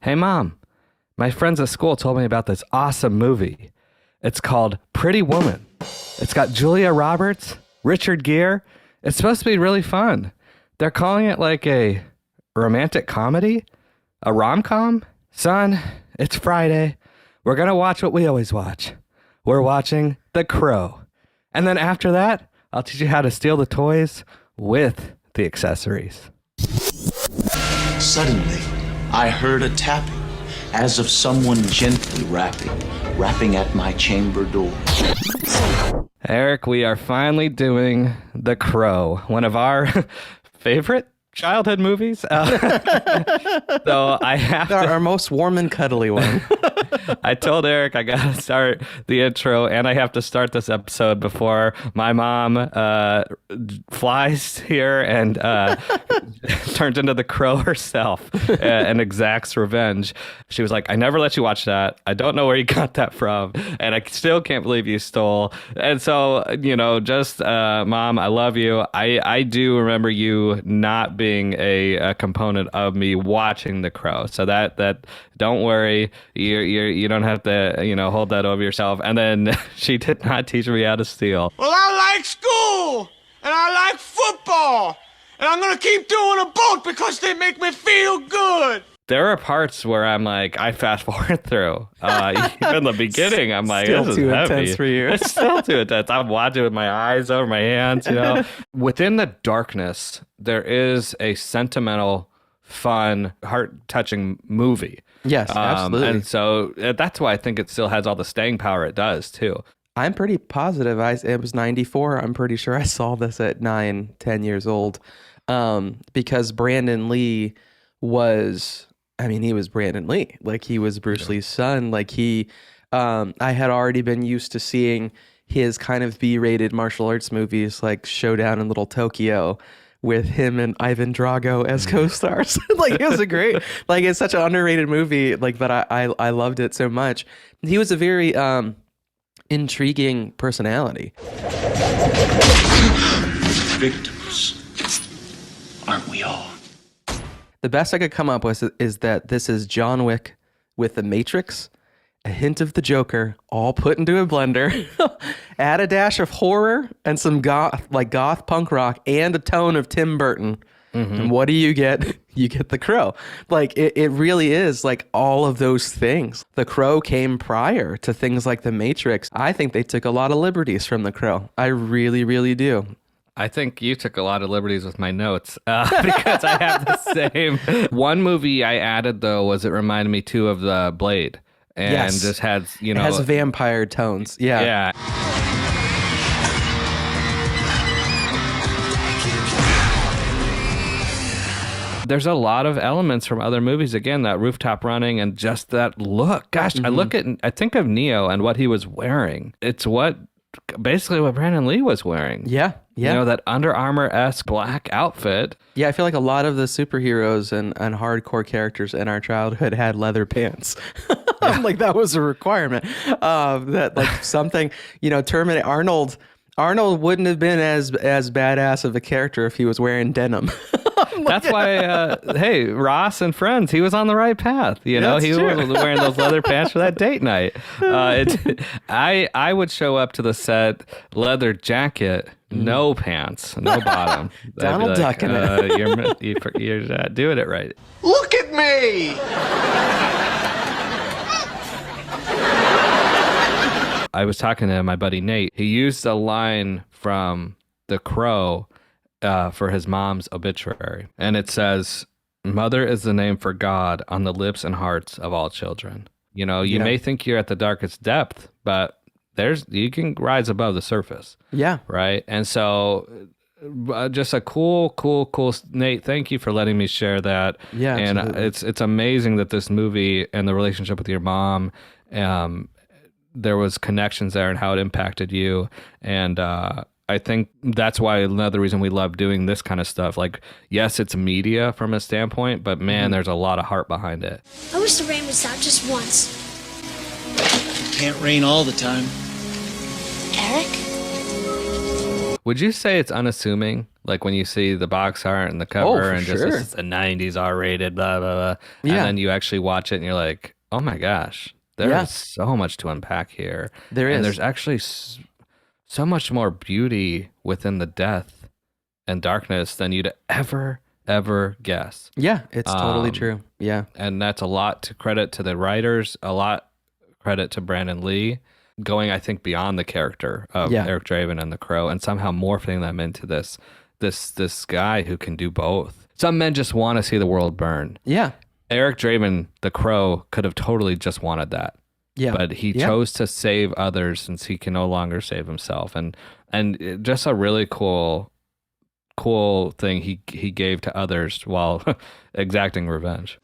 Hey, Mom, my friends at school told me about this awesome movie. It's called Pretty Woman. It's got Julia Roberts, Richard Gere. It's supposed to be really fun. They're calling it like a romantic comedy, a rom-com. Son, it's Friday. We're going to watch what we always watch. We're watching The Crow. And then after that, I'll teach you how to steal the toys with the accessories. Suddenly, I heard a tapping, as of someone gently rapping at my chamber door. Eric, we are finally doing The Crow, one of our favorite childhood movies. So I have our most warm and cuddly one. I told Eric I got to start the intro, and I have to start this episode before my mom flies here and turns into the Crow herself and exacts revenge. She was like, I never let you watch that. I don't know where you got that from, and I still can't believe you stole. And so, just Mom, I love you. I do remember you not being a component of me watching The Crow. So that don't worry, you don't have to hold that over yourself. And then she did not teach me how to steal. Well, I like school and I like football, and I'm gonna keep doing them both because they make me feel good. There are parts where I'm like, I fast forward through. Even the beginning, I'm like, still this is too heavy. intense for you. It's still too intense. I'm watching with my eyes over my hands, Within the darkness, there is a sentimental, fun, heart-touching movie. Yes, absolutely. And so that's why I think it still has all the staying power it does, too. I'm pretty positive. It was 94. I'm pretty sure I saw this at 9-10 years old, because Brandon Lee was... he was Brandon Lee. Like, he was Bruce Lee's son. Like, I had already been used to seeing his kind of B-rated martial arts movies like Showdown in Little Tokyo with him and Ivan Drago as co-stars. Like, it was a great, like, it's such an underrated movie, like, but I loved it so much. He was a very intriguing personality. Victims, aren't we all? The best I could come up with is that this is John Wick with The Matrix, a hint of the Joker, all put into a blender, add a dash of horror and some goth punk rock and a tone of Tim Burton. Mm-hmm. And what do you get? You get The Crow. Like, it really is like all of those things. The Crow came prior to things like The Matrix. I think they took a lot of liberties from The Crow. I really, really do. I think you took a lot of liberties with my notes because I have the same. One movie I added, though, was it reminded me, too, of The Blade. And yes. just had, It has vampire tones. Yeah. Yeah. There's a lot of elements from other movies. Again, that rooftop running and just that look. Gosh, mm-hmm. I think of Neo and what he was wearing. It's basically what Brandon Lee was wearing. Yeah. Yeah. That Under Armour-esque black outfit. Yeah, I feel like a lot of the superheroes and hardcore characters in our childhood had leather pants. Yeah. Like, that was a requirement. That, like, something, Terminator Arnold wouldn't have been as badass of a character if he was wearing denim. That's why, hey, Ross and Friends, he was on the right path. He was wearing those leather pants for that date night. I would show up to the set, leather jacket, no pants, no bottom. Donald Duck in it. You're doing it right. Look at me! I was talking to my buddy Nate. He used a line from The Crow for his mom's obituary. And it says, "Mother is the name for God on the lips and hearts of all children." You may think you're at the darkest depth, but you can rise above the surface. Yeah. Right? And so just a cool, Nate, thank you for letting me share that. Yeah, and absolutely. it's amazing that this movie and the relationship with your mom, there was connections there and how it impacted you. And I think that's why another reason we love doing this kind of stuff. Like, yes, it's media from a standpoint, but man, there's a lot of heart behind it. I wish the rain would stop just once. Can't rain all the time. Eric? Would you say it's unassuming? Like when you see the box art and the cover for and just sure. it's a 90s R-rated, blah, blah, blah. And Yeah. then you actually watch it and you're like, oh my gosh, there Yeah. is so much to unpack here. There And is. there's actually so much more beauty within the death and darkness than you'd ever guess. Yeah, it's totally true. Yeah. And that's a lot to credit to the writers, a lot credit to Brandon Lee, going, I think, beyond the character of Eric Draven and the Crow and somehow morphing them into this guy who can do both. Some men just want to see the world burn. Yeah. Eric Draven, the Crow, could have totally just wanted that. Yeah. But he chose to save others since he can no longer save himself. And just a really cool thing he gave to others while exacting revenge.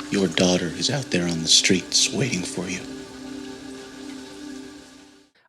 Your daughter is out there on the streets waiting for you.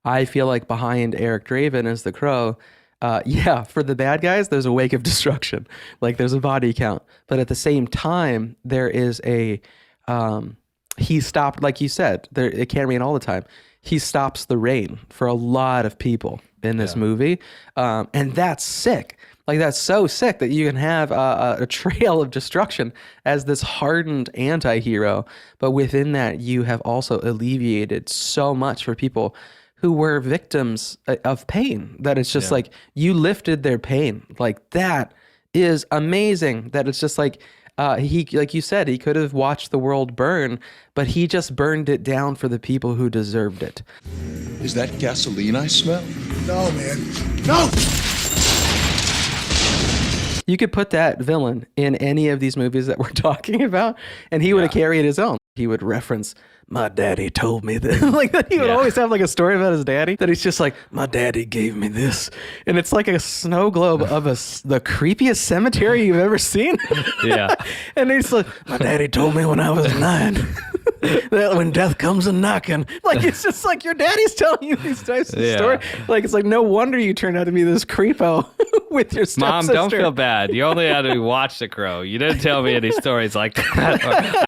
I feel like behind Eric Draven as the Crow, for the bad guys, there's a wake of destruction. Like there's a body count. But at the same time, there is he stopped, like you said, it can't rain all the time. He stops the rain for a lot of people in this movie. And that's sick. Like that's so sick that you can have a trail of destruction as this hardened anti-hero. But within that, you have also alleviated so much for people who were victims of pain, that it's just like you lifted their pain. Like that is amazing. That it's just like he, like you said, he could have watched the world burn, but he just burned it down for the people who deserved it. Is that gasoline I smell? No, man. No! You could put that villain in any of these movies that we're talking about, and he would have carried his own. He would reference, my daddy told me this. Like he would always have like a story about his daddy that he's just like, my daddy gave me this. And it's like a snow globe of the creepiest cemetery you've ever seen. Yeah. And he's like, my daddy told me when I was 9 that when death comes a knocking. Like it's just like your daddy's telling you these types of stories. Like it's like no wonder you turned out to be this creepo with your stepsister. Mom, don't feel bad. You only had to watch The Crow. You didn't tell me any stories like that.